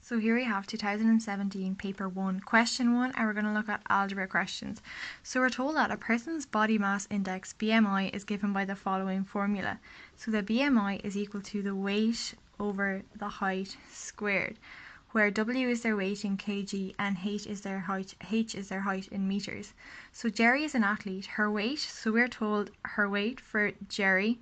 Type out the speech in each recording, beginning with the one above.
So here we have 2017 paper 1, question 1, and we're going to look at algebra questions. So we're told that a person's body mass index, BMI, is given by the following formula. So the BMI is equal to the weight over the height squared, where W is their weight in kg and H is their height in meters. So Jerry is an athlete. Her weight, so we're told her weight for Jerry,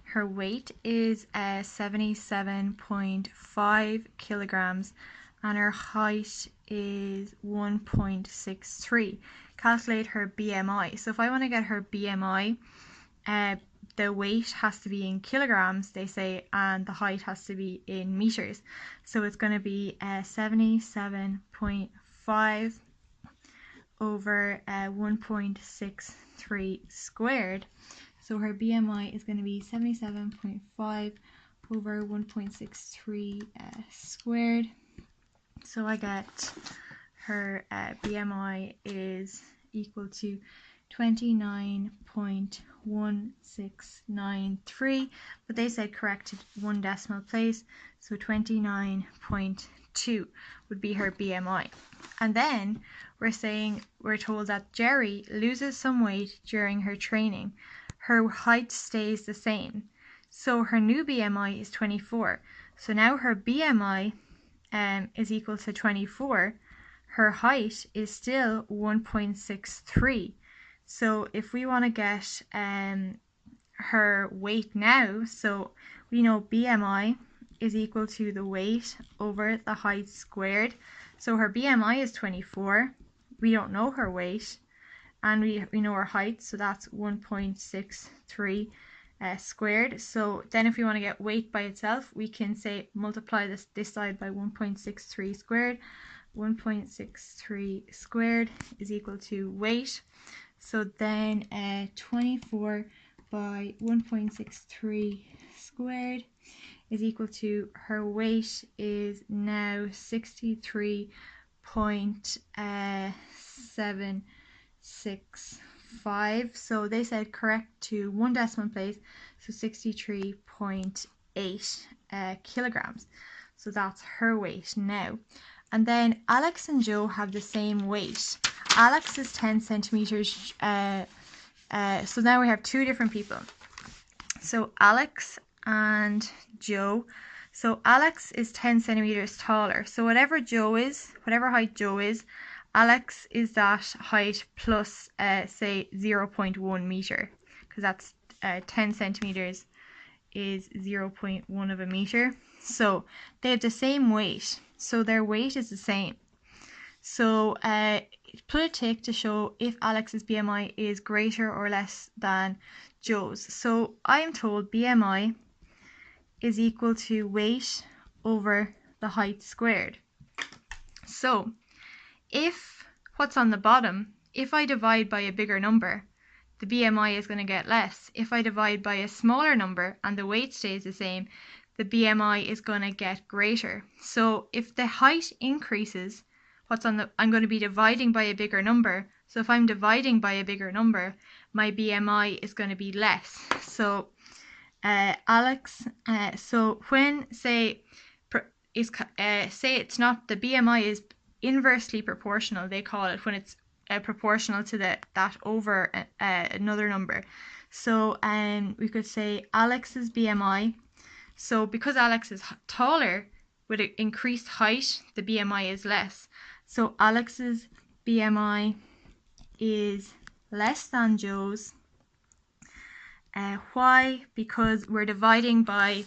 her weight is 77.5 kilograms and her height is 1.63. Calculate her BMI. So if I want to get her BMI, the weight has to be in kilograms, they say, and the height has to be in meters. So it's going to be 77.5 over 1.63 squared. So her BMI is going to be 77.5 over 1.63 squared. So I get her BMI is equal to 29.1693, but they said corrected one decimal place, so 29.2 would be her BMI. And then we're told that Jerry loses some weight during her training. Her height stays the same, so her new BMI is 24. So now her BMI is equal to 24. Her height is still 1.63. So if we want to get her weight now, so we know BMI is equal to the weight over the height squared. So her BMI is 24. We don't know her weight. And we know her height, so that's 1.63 squared. So then if we want to get weight by itself, we can say multiply this side by 1.63 squared. 1.63 squared is equal to weight. So then 24 by 1.63 squared is equal to her weight is now 63.765. So they said correct to one decimal place, so 63.8 kilograms. So that's her weight now. And then Alex and Joe have the same weight. Alex is 10 centimeters. So now we have two different people. So Alex and Joe. So Alex is 10 centimeters taller. So whatever height Joe is, Alex is that height plus, say, 0.1 meter, because that's 10 centimeters is 0.1 of a meter. So they have the same weight. So their weight is the same. So put a tick to show if Alex's BMI is greater or less than Joe's. So I am told BMI is equal to weight over the height squared. So if what's on the bottom, if I divide by a bigger number, the BMI is going to get less. If I divide by a smaller number and the weight stays the same, the BMI is going to get greater. So if the height increases, I'm going to be dividing by a bigger number. So if I'm dividing by a bigger number, my BMI is going to be less. So Alex, so when say it's not, the BMI is inversely proportional, they call it, when it's proportional to that over another number. So we could say Alex's BMI. So because Alex is taller, with increased height, the BMI is less. So Alex's BMI is less than Joe's. Why? Because we're dividing by,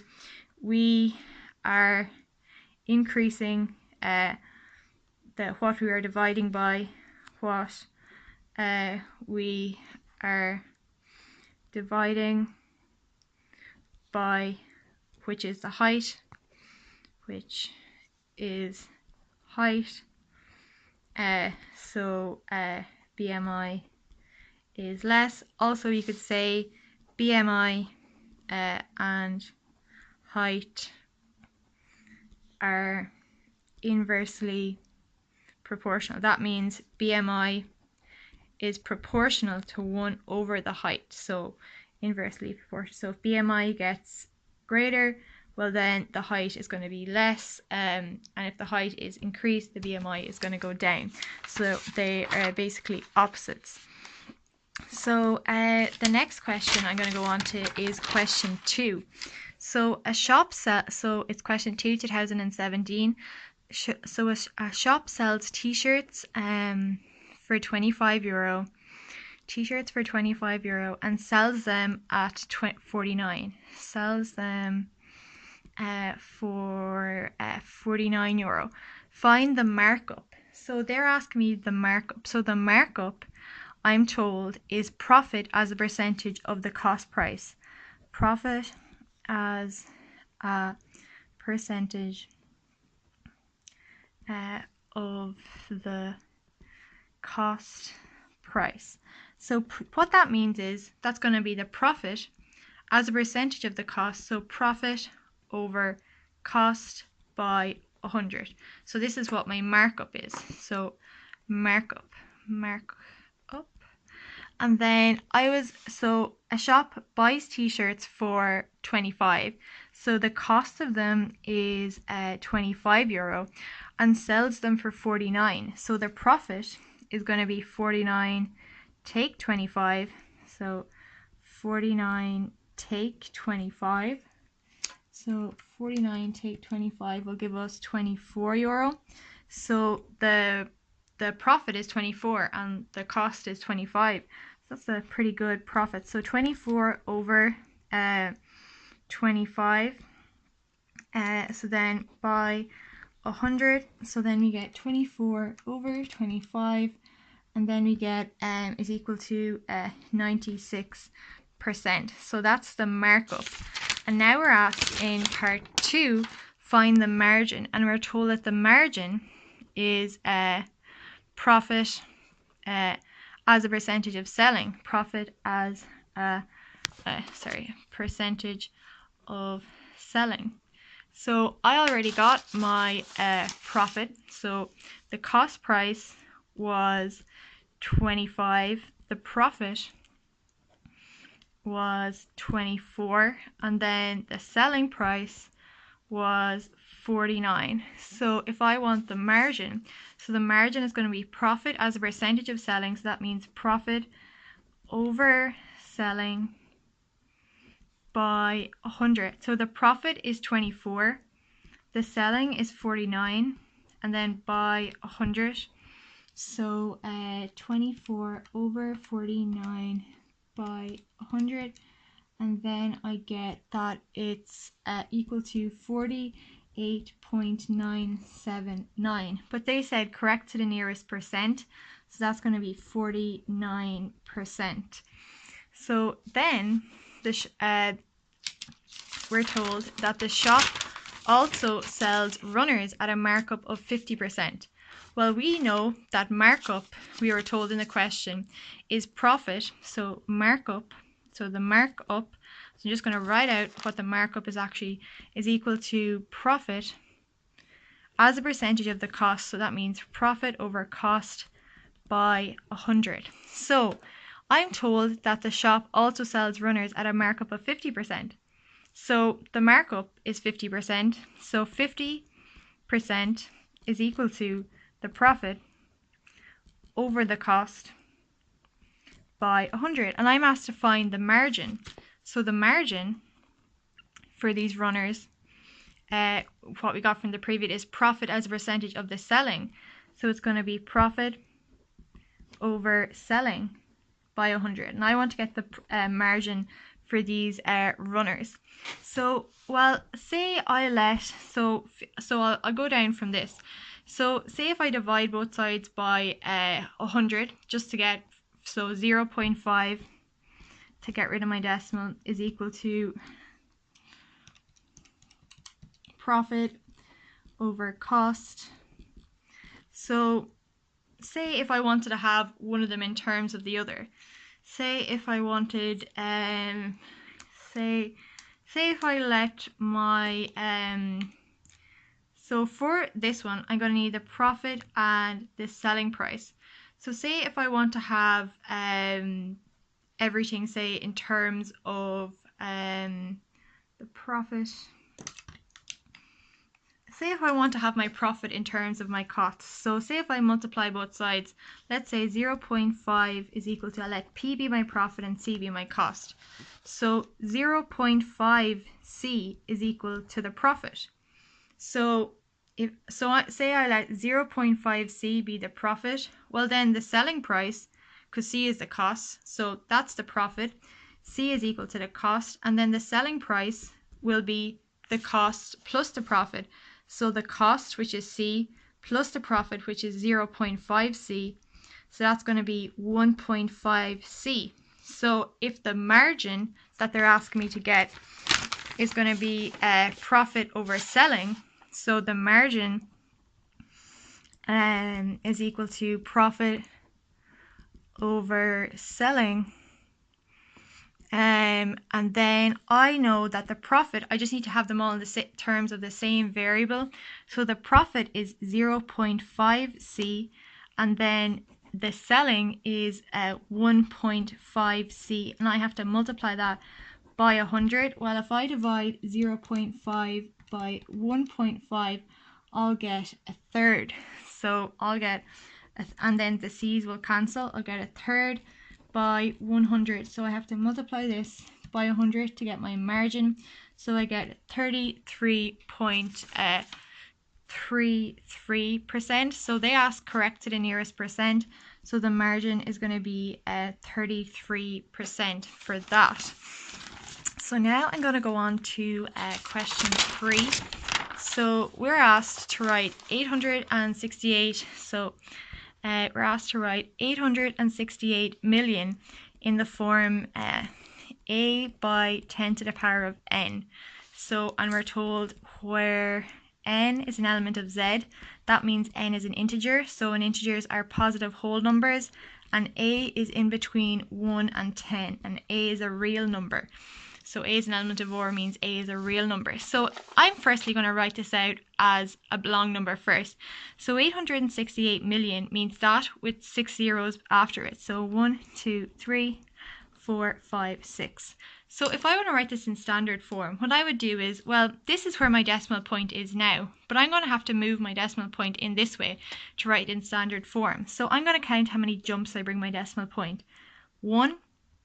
we are increasing what we are dividing by, what we are dividing by, which is the height, which is height. So BMI is less. Also, you could say BMI and height are inversely proportional. That means BMI is proportional to 1 over the height, so inversely proportional. So if BMI gets greater, well then the height is going to be less, and if the height is increased, the BMI is going to go down. So they are basically opposites. So the next question I'm going to go on to is question 2. So so it's question 2, 2017. So a shop sells t-shirts for €25, t-shirts for €25, and sells them at €49. Sells them for €49. Find the markup. So they're asking me the markup. So the markup, I'm told, is profit as a percentage of the cost price. Profit as a percentage of the cost price. So what that means is that's going to be the profit as a percentage of the cost. So profit over cost by 100. So this is what my markup is. So markup. And then so a shop buys t-shirts for 25. So the cost of them is €25 and sells them for 49. So the profit is going to be 49 take 25. So 49 take 25. So 49 take 25 will give us €24. So the profit is 24 and the cost is 25. So that's a pretty good profit. So 24 over 25. So then by 100. So then we get 24 over 25, and then we get is equal to 96%. So that's the markup. And now we're asked in part 2, find the margin, and we're told that the margin is profit as a percentage of selling. Profit as a percentage of selling. So I already got my profit. So the cost price was 25. The profit was 24, and then the selling price was 49. So if I want the margin, so the margin is going to be profit as a percentage of selling. So that means profit over selling by 100. So the profit is 24, the selling is 49, and then by 100. So 24 over 49 by 100, and then I get that it's equal to 48.979. But they said correct to the nearest percent, so that's going to be 49%. So then we're told that the shop also sells runners at a markup of 50%. Well, we know that markup, we were told in the question, is profit. So markup, so the markup, so I'm just going to write out what the markup is actually, is equal to profit as a percentage of the cost. So that means profit over cost by 100. So I'm told that the shop also sells runners at a markup of 50%. So the markup is 50%. So 50% is equal to the profit over the cost by 100. And I'm asked to find the margin. So the margin for these runners, what we got from the previous, is profit as a percentage of the selling. So it's going to be profit over selling by 100. And I want to get the margin for these runners. So, well, say I so I'll go down from this. So say if I divide both sides by 100, just to get, so 0.5 to get rid of my decimal is equal to profit over cost. So say if I wanted to have one of them in terms of the other, say if I wanted, say if I let my, so for this one, I'm going to need the profit and the selling price. So say if I want to have everything, say in terms of the profit say if I want to have my profit in terms of my costs. So say if I multiply both sides, let's say 0.5 is equal to, I'll let P be my profit and C be my cost. So 0.5C is equal to the profit. So say I let 0.5C be the profit, well then the selling price, because C is the cost, so that's the profit. C is equal to the cost, and then the selling price will be the cost plus the profit. So the cost, which is C, plus the profit, which is 0.5C. So that's going to be 1.5C. So if the margin that they're asking me to get is going to be profit over selling, so the margin is equal to profit over selling. And then I know that the profit, I just need to have them all in the terms of the same variable. So the profit is 0.5C, and then the selling is 1.5C, and I have to multiply that by 100. Well, if I divide 0.5 by 1.5, I'll get a third. So I'll get, and then the C's will cancel. I'll get a third by 100. So I have to multiply this by 100 to get my margin. So I get 33.33%. So they ask correct to the nearest percent. So the margin is going to be 33% for that. So now I'm going to go on to question 3. So we're asked to write 868. So we're asked to write 868 million in the form a by 10 to the power of n. So, and we're told where n is an element of z, that means n is an integer. So, and integers are positive whole numbers, and a is in between 1 and 10, and a is a real number. So a is an element of or means a is a real number. So I'm firstly going to write this out as a long number first. So 868 million means that with 6 zeros after it. So 1, 2, 3, 4, 5, 6. So if I want to write this in standard form, what I would do is, well, this is where my decimal point is now, but I'm going to have to move my decimal point in this way to write it in standard form. So I'm going to count how many jumps I bring my decimal point. 1,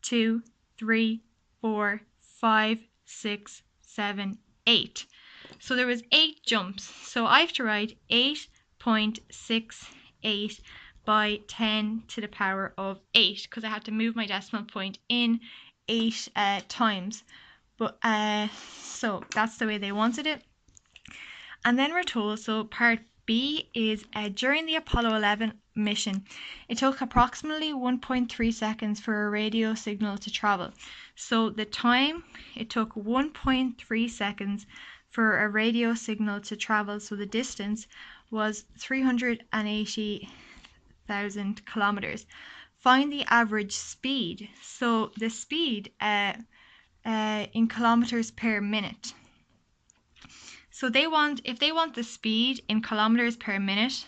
2, 3, 4, 5, 6, 7, 8. So there was 8 jumps. So I have to write 8.68 by 10 to the power of 8 because I had to move my decimal point in 8 times. But so that's the way they wanted it. And then we're told, so part B is during the Apollo 11 mission, it took approximately 1.3 seconds for a radio signal to travel. So the time, it took 1.3 seconds for a radio signal to travel. So the distance was 380,000 kilometers. Find the average speed. So the speed in kilometers per minute. So if they want the speed in kilometers per minute,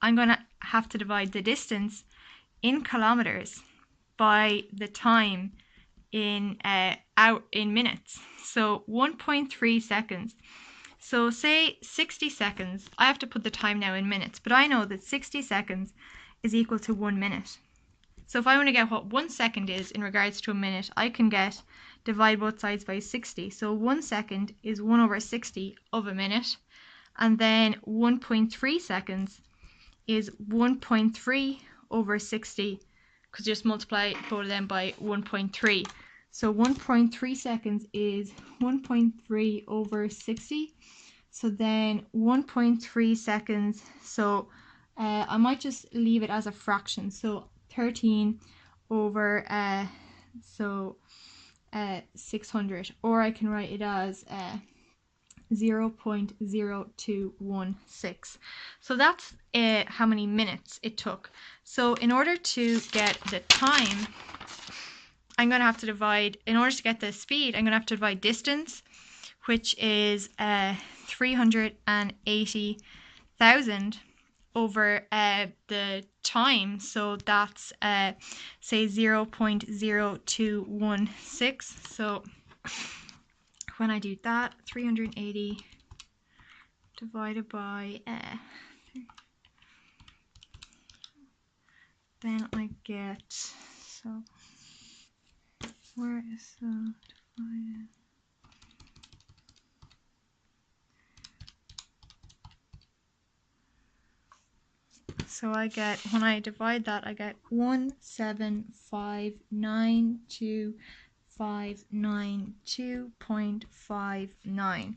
I'm going to have to divide the distance in kilometers by the time in minutes. So 1.3 seconds. So say 60 seconds. I have to put the time now in minutes, but I know that 60 seconds is equal to 1 minute. So if I want to get what 1 second is in regards to a minute, I can divide both sides by 60. So 1 second is 1 over 60 of a minute. And then 1.3 seconds is 1.3 over 60, because just multiply both of them by 1.3. So 1.3 seconds is 1.3 over 60. So then 1.3 seconds, so I might just leave it as a fraction. So 13 over 600, or I can write it as 0.0216. So that's how many minutes it took. So in order to get the time, I'm going to have to divide, in order to get the speed, I'm going to have to divide distance, which is 380,000 over the time. So that's say 0.0216. So when I do that, 380 divided by then I get, so where is the divided? So I get, when I divide that, I get 17592.59.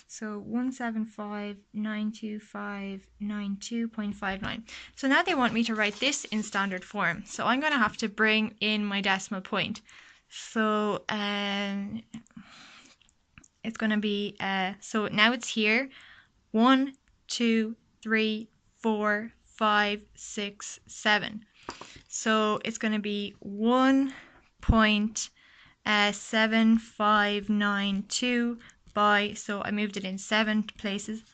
So 17592.59. So now they want me to write this in standard form. So I'm going to have to bring in my decimal point. So it's going to be, so now it's here, 1, 2, 3, 4, 5, 6, 7. So it's going to be 1.7592 by, so I moved it in 7 places,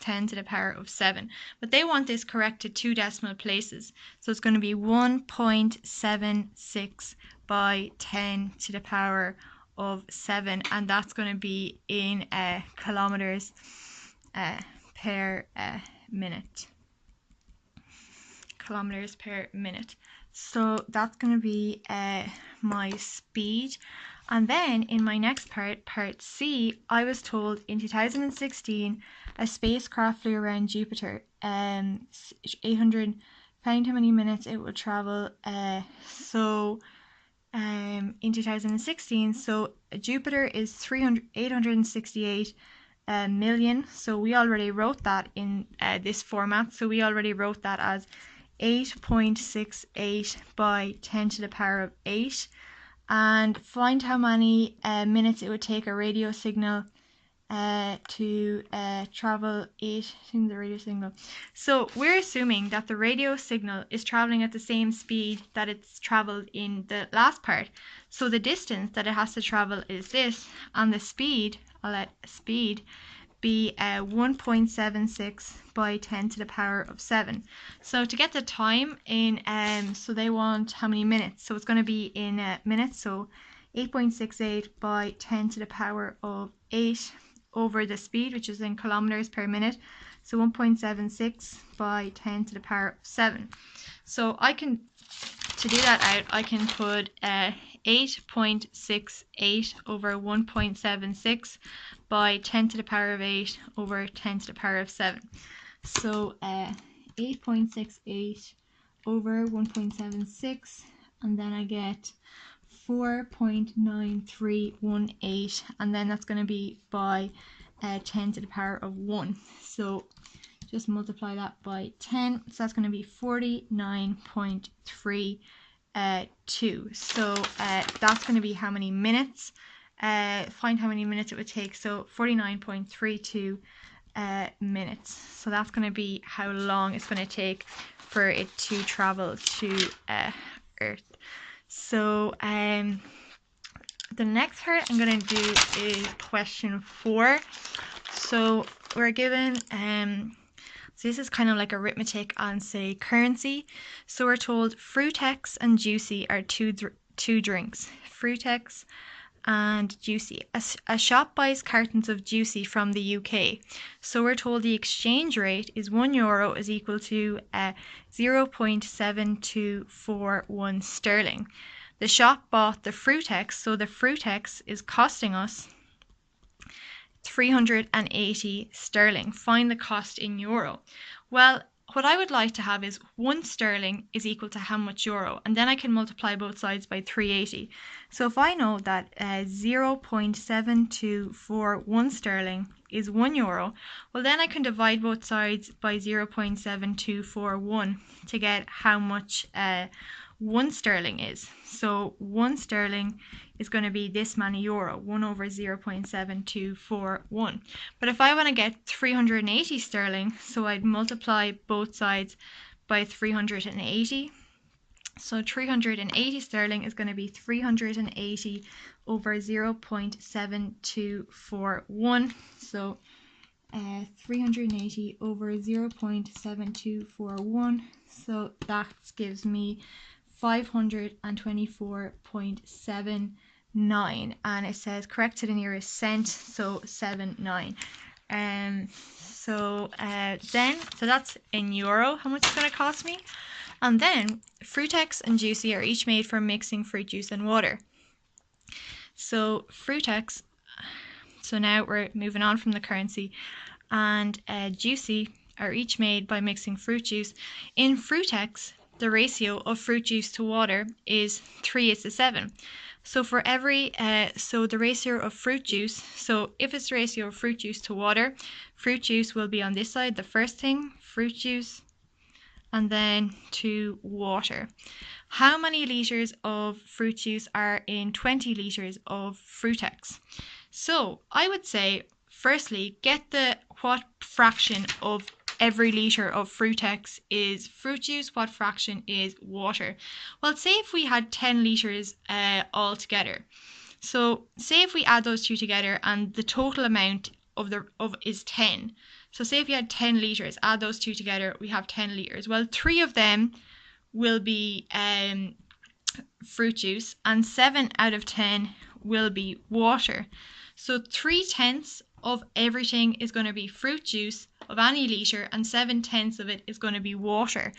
10 to the power of 7. But they want this corrected 2 decimal places. So it's going to be 1.76 by 10 to the power of 7. And that's going to be in kilometers per minute. Kilometers per minute. So that's going to be my speed. And then in my next part C, I was told in 2016 a spacecraft flew around Jupiter. 800, find how many minutes it would travel. In 2016, so Jupiter is 868 million. So we already wrote that in this format. So we already wrote that as 8.68 by 10 to the power of 8. And find how many minutes it would take a radio signal to travel 8 in the radio signal. So we're assuming that the radio signal is traveling at the same speed that it's traveled in the last part. So the distance that it has to travel is this, and the speed, I'll let speed be 1.76 by 10 to the power of 7. So to get the time in, so they want how many minutes? So it's going to be in minutes. So 8.68 by 10 to the power of 8 over the speed, which is in kilometers per minute. So 1.76 by 10 to the power of 7. So I can, to do that out, I can put 8.68 over 1.76 by 10 to the power of 8 over 10 to the power of 7. So 8.68 over 1.76, and then I get 4.9318, and then that's going to be by 10 to the power of 1. So just multiply that by 10, so that's going to be 49.32. So that's going to be how many minutes. Find how many minutes it would take. So 49.32 minutes. So that's going to be how long it's going to take for it to travel to Earth. So the next part I'm going to do is question 4. So we're given so this is kind of like arithmetic on, say, currency. So we're told Fruitex and Juicy are two drinks. Fruitex and Juicy. A shop buys cartons of Juicy from the UK. So we're told the exchange rate is €1 is equal to 0.7241 sterling. The shop bought the Fruitex, so the Fruitex is costing us 380 sterling. Find the cost in euro. Well, what I would like to have is 1 sterling is equal to how much euro, and then I can multiply both sides by 380. So if I know that 0.7241 sterling is €1, well then I can divide both sides by 0.7241 to get how much 1 sterling is. So 1 sterling is going to be this many euro, 1 over 0.7241. But if I want to get 380 sterling, so I'd multiply both sides by 380. So 380 sterling is going to be 380 over 0.7241. So 380 over 0.7241. So that gives me 524.79 9, and it says correct to the nearest cent, so 7.9. So that's in euro how much it's going to cost me. And then Fruitex and Juicy are each made from mixing fruit juice and water. So Fruitex, so now we're moving on from the currency, and Juicy are each made by mixing fruit juice. In Fruitex, the ratio of fruit juice to water is 3:7. So for every, so the ratio of fruit juice, so if it's the ratio of fruit juice to water, fruit juice will be on this side, the first thing, fruit juice, and then to water. How many litres of fruit juice are in 20 litres of Fruitex? So I would say, firstly, get what fraction of every litre of Fruitex is fruit juice, what fraction is water. Well, say if we had 10 litres all together. So say if we add those two together and the total amount of is 10. So say if you had 10 litres, add those two together, we have 10 litres. Well, 3 of them will be fruit juice and 7 out of 10 will be water. So 3/10 of everything is going to be fruit juice of any litre, and 7/10 of it is going to be water.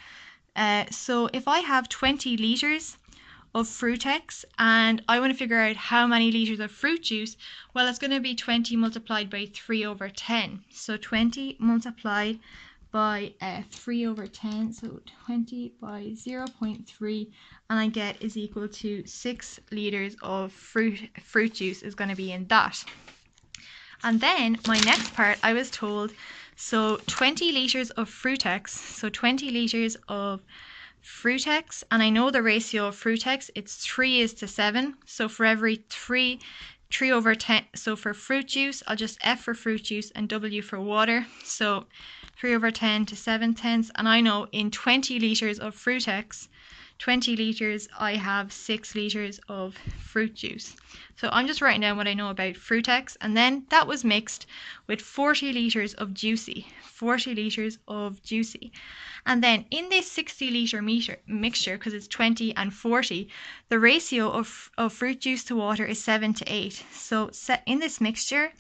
So if I have 20 litres of Fruitex and I want to figure out how many litres of fruit juice, well, it's going to be 20 multiplied by 3/10. So 20 multiplied by 3/10, so 20 by 0.3, and I get is equal to 6 litres of fruit juice is going to be in that. And then my next part, I was told, so 20 litres of Fruitex, so 20 litres of Fruitex, and I know the ratio of Fruitex, it's 3:7, so for every 3/10, so for fruit juice, I'll just F for fruit juice and W for water, so 3/10 to 7/10, and I know in 20 litres of Fruitex, 20 litres, I have 6 litres of fruit juice. So I'm just writing down what I know about Fruitex, and then that was mixed with 40 litres of Juicy, 40 litres of Juicy. And then in this 60 litre mixture, because it's 20 and 40, the ratio of fruit juice to water is 7:8. So in this mixture,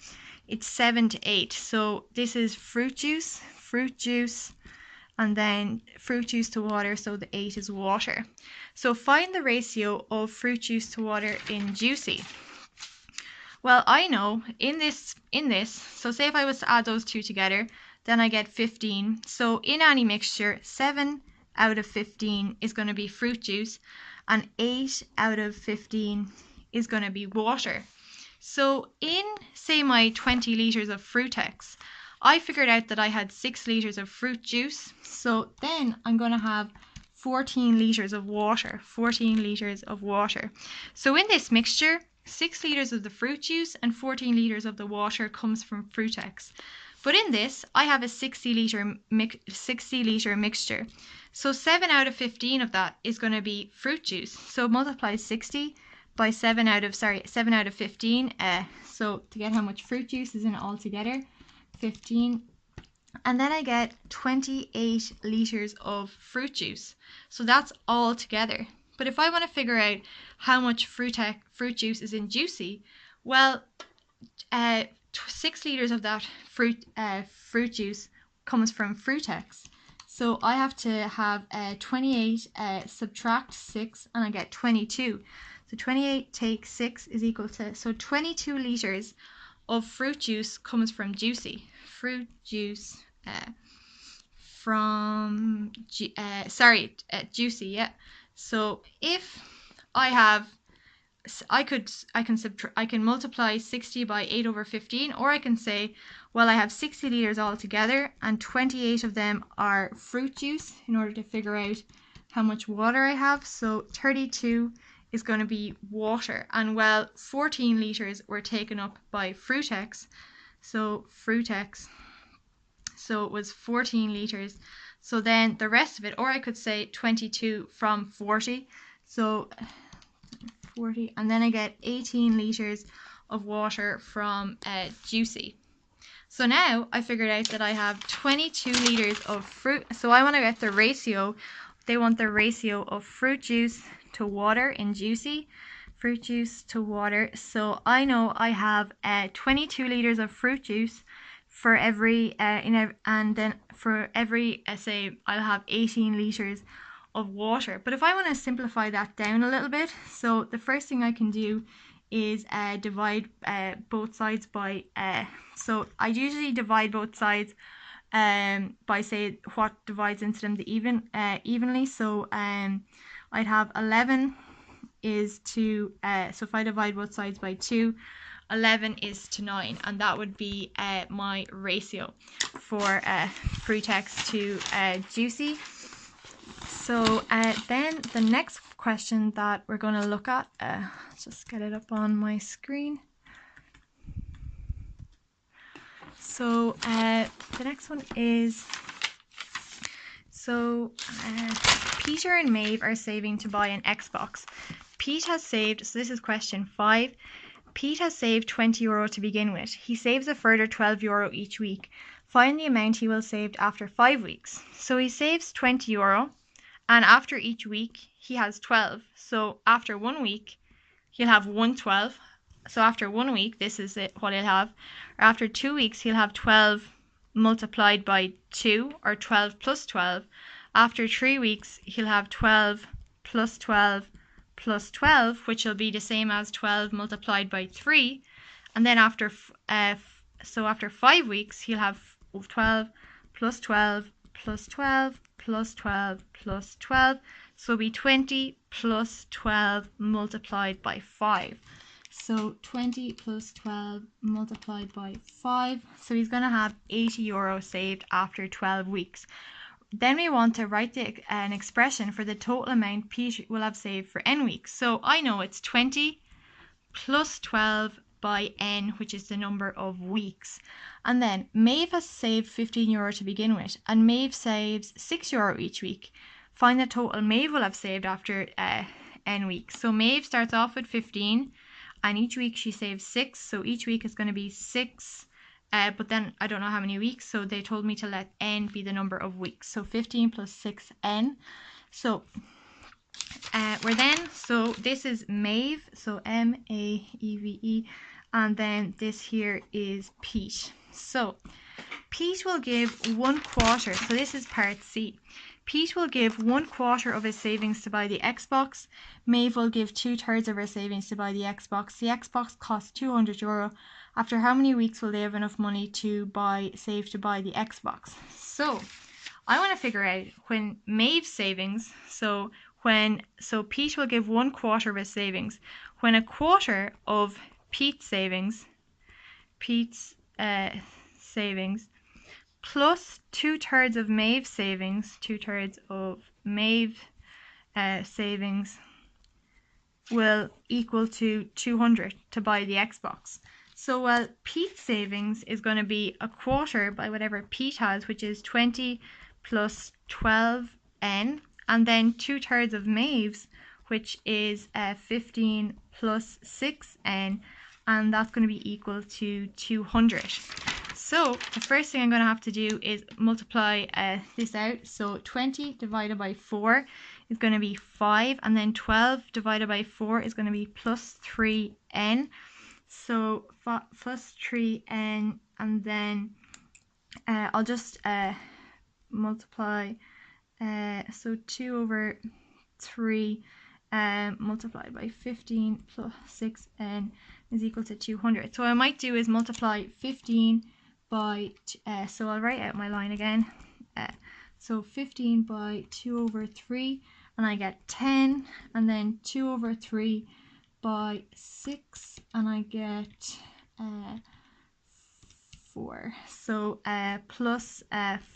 it's 7:8. So this is fruit juice, and then fruit juice to water, so the 8 is water. So find the ratio of fruit juice to water in Juicy. Well, I know in this, so say if I was to add those two together, then I get 15. So in any mixture, 7 out of 15 is going to be fruit juice, and 8 out of 15 is going to be water. So in, say, my 20 litres of Fruitex, I figured out that I had 6 litres of fruit juice. So then I'm going to have 14 litres of water, 14 litres of water. So in this mixture, 6 litres of the fruit juice and 14 litres of the water comes from Fruitex. But in this, I have a 60 litre mixture. So 7 out of 15 of that is going to be fruit juice. So multiply 60 by 7 out of 15. So to get how much fruit juice is in it all together, 15. And then I get 28 litres of fruit juice. So that's all together. But if I want to figure out how much fruit juice is in Juicy, well, 6 litres of that fruit juice comes from Fruitex. So I have to have 28 subtract 6, and I get 22. So 28 take 6 is equal to, so 22 litres of fruit juice comes from Juicy. Fruit juice from Juicy, yeah. So if I have, I can multiply 60 by 8/15, or I can say, well, I have 60 litres altogether and 28 of them are fruit juice in order to figure out how much water I have. So 32 is going to be water, and well, 14 litres were taken up by Fruitex. So so it was 14 litres. So then the rest of it, or I could say 22 from 40. So 40, and then I get 18 litres of water from Juicy. So now I figured out that I have 22 litres of fruit. So I want to get the ratio. They want the ratio of fruit juice to water in Juicy. fruit juice to water. So I know I have 22 liters of fruit juice for every and then for every say I'll have 18 liters of water. But if I want to simplify that down a little bit, so the first thing I can do is divide both sides by so I usually divide both sides by say what divides into them evenly. So I'd have 11 is to so if I divide both sides by 2, 11 is to 9, and that would be my ratio for Fruitex to Juicy. So then the next question that we're going to look at, let's just get it up on my screen. So the next one is, so Peter and Maeve are saving to buy an Xbox. Pete has saved, so this is question 5. Pete has saved €20 to begin with. He saves a further €12 each week. Find the amount he will save after 5 weeks. So he saves €20, and after each week he has 12. So after 1 week he'll have 112. So after 1 week, this is what he'll have. Or after 2 weeks he'll have 12 multiplied by 2, or 12 plus 12. After 3 weeks he'll have 12 plus 12 plus 12, which will be the same as 12 multiplied by 3. And then after after 5 weeks he'll have 12 plus 12 plus 12 plus 12 plus 12, so it'll be 20 plus 12 multiplied by 5. So 20 plus 12 multiplied by 5, so he's going to have €80 saved after 12 weeks. Then we want to write an expression for the total amount Pete will have saved for n weeks. So I know it's 20 plus 12 by n, which is the number of weeks. And then Maeve has saved €15 to begin with, and Maeve saves €6 each week. Find the total Maeve will have saved after n weeks. So Maeve starts off with 15, and each week she saves 6. So each week is going to be 6. But then I don't know how many weeks, so they told me to let n be the number of weeks. So 15 plus 6n. So so this is Maeve, so M-A-E-V-E, and then this here is Pete. So Pete will give 1/4, so this is part C. Pete will give 1/4 of his savings to buy the Xbox. Maeve will give 2/3 of her savings to buy the Xbox. The Xbox costs €200. After how many weeks will they have enough money to save to buy the Xbox? So I want to figure out when Maeve's savings, so Pete will give 1/4 of his savings. When a quarter of Pete's savings plus 2/3 of Maeve's savings, 2/3 of Maeve's savings will equal to 200 to buy the Xbox. So well, Pete's savings is going to be a quarter by whatever Pete has, which is 20 plus 12n, and then 2/3 of Maeve's, which is 15 plus 6n, and that's going to be equal to 200. So the first thing I'm going to have to do is multiply this out. So 20 divided by 4 is going to be 5, and then 12 divided by 4 is going to be plus 3n. So plus 3n, and then I'll just multiply, so 2 over 3 multiplied by 15 plus 6n is equal to 200. So what I might do is multiply 15 by, so I'll write out my line again. So 15 by 2 over 3, and I get 10, and then 2 over 3 by 6, and I get 4. So plus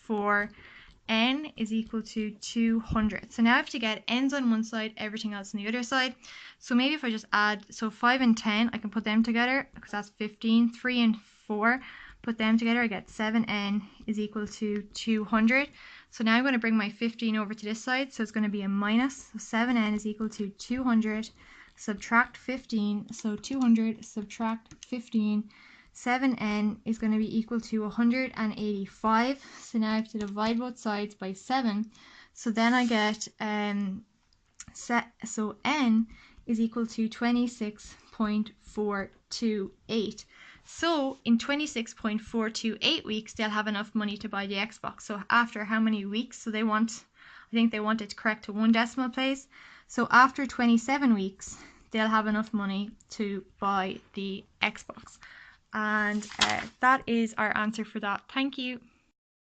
4n is equal to 200. So now I have to get n's on one side, everything else on the other side. So maybe if I just add, so 5 and 10, I can put them together because that's 15. 3 and 4, put them together, I get 7n is equal to 200. So now I'm going to bring my 15 over to this side, so it's going to be a minus. So 7n is equal to 200. Subtract 15, so 200 subtract 15, 7n is going to be equal to 185. So now I have to divide both sides by 7. So then I get so n is equal to 26.428. So in 26.428 weeks, they'll have enough money to buy the Xbox. So after how many weeks? So I think they want it to correct to 1 decimal place. So after 27 weeks, they'll have enough money to buy the Xbox. And that is our answer for that. Thank you.